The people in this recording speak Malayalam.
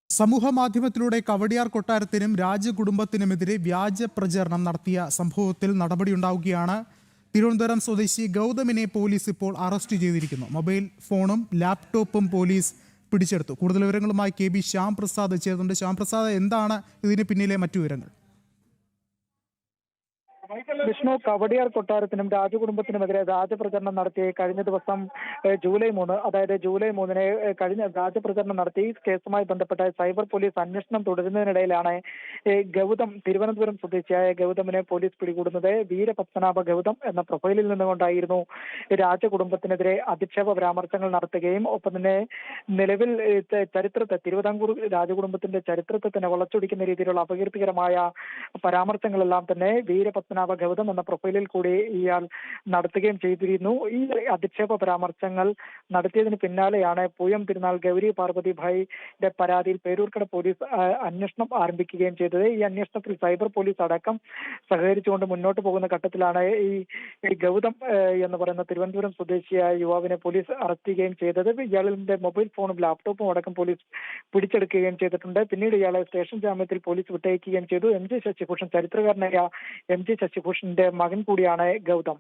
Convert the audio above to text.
സമൂഹ മാധ്യമത്തിലൂടെ കവടിയാർ കൊട്ടാരത്തിനും രാജകുടുംബത്തിനുമെതിരെ വ്യാജ പ്രചരണം നടത്തിയ സംഭവത്തിൽ നടപടിയുണ്ടാവുകയാണ്. തിരുവനന്തപുരം സ്വദേശി ഗൗതമിനെ പോലീസ് ഇപ്പോൾ അറസ്റ്റ് ചെയ്തിരിക്കുന്നു. മൊബൈൽ ഫോണും ലാപ്ടോപ്പും പോലീസ് പിടിച്ചെടുത്തു. കൂടുതൽ വിവരങ്ങളുമായി കെ ബി ശ്യാം പ്രസാദ് ചേർന്നുണ്ട്. ശ്യാം പ്രസാദ്, എന്താണ് ഇതിന് പിന്നിലെ മറ്റു വിവരങ്ങൾ? വിഷ്ണു, കവടിയാർ കൊട്ടാരത്തിനും രാജകുടുംബത്തിനുമെതിരെ വ്യാജപ്രചരണം നടത്തി കഴിഞ്ഞ ദിവസം ജൂലൈ 3, അതായത് ജൂലൈ 3-ന് കഴിഞ്ഞ വ്യാജപ്രചരണം നടത്തി കേസുമായി ബന്ധപ്പെട്ട സൈബർ പോലീസ് അന്വേഷണം തുടരുന്നതിനിടയിലാണ് ഗൗതം, തിരുവനന്തപുരം സ്വദേശിയായ ഗൗതമിനെ പോലീസ് പിടികൂടുന്നത്. വീരപത്മനാഭ ഗൗതം എന്ന പ്രൊഫൈലിൽ നിന്നുകൊണ്ടായിരുന്നു രാജകുടുംബത്തിനെതിരെ അധിക്ഷേപ പരാമർശങ്ങൾ നടത്തുകയും ഒപ്പം തന്നെ നിലവിൽ ചരിത്രത്തെ, തിരുവിതാംകൂർ രാജകുടുംബത്തിന്റെ ചരിത്രത്തെ തന്നെ വളച്ചൊടിക്കുന്ന രീതിയിലുള്ള അപകീർത്തികരമായ പരാമർശങ്ങളെല്ലാം തന്നെ വീരപത്മനാഭ ഗൗതം എന്ന പ്രൊഫൈലിൽ കൂടി ഇയാൾ നടത്തുകയും ചെയ്തിരുന്നു. ഈ അധിക്ഷേപ പരാമർശങ്ങൾ നടത്തിയതിന് പിന്നാലെയാണ് പൂയം തിരുനാൾ ഗൗരി പാർവതി ഭായിയുടെ പരാതിയിൽ പേരൂർക്കട പോലീസ് അന്വേഷണം ആരംഭിക്കുകയും ചെയ്തത്. ഈ അന്വേഷണത്തിൽ സൈബർ പോലീസ് അടക്കം സഹകരിച്ചുകൊണ്ട് മുന്നോട്ട് പോകുന്ന ഘട്ടത്തിലാണ് ഈ ഗൗതം എന്ന് പറയുന്ന തിരുവനന്തപുരം സ്വദേശിയായ യുവാവിനെ പോലീസ് അറസ്റ്റ് ചെയ്യുകയും ചെയ്തത്. ഇയാളിന്റെ മൊബൈൽ ഫോണും ലാപ്ടോപ്പും അടക്കം പോലീസ് പിടിച്ചെടുക്കുകയും ചെയ്തിട്ടുണ്ട്. പിന്നീട് ഇയാളെ സ്റ്റേഷൻ ജാമ്യത്തിൽ പോലീസ് വിട്ടയക്കുകയും ചെയ്തു. എം ജി ശശിഭൂഷൺ, ചരിത്രകാരനായ എം ജി ശശിഭൂഷന്റെ മകൻ കൂടിയാണ് ഗൗതം.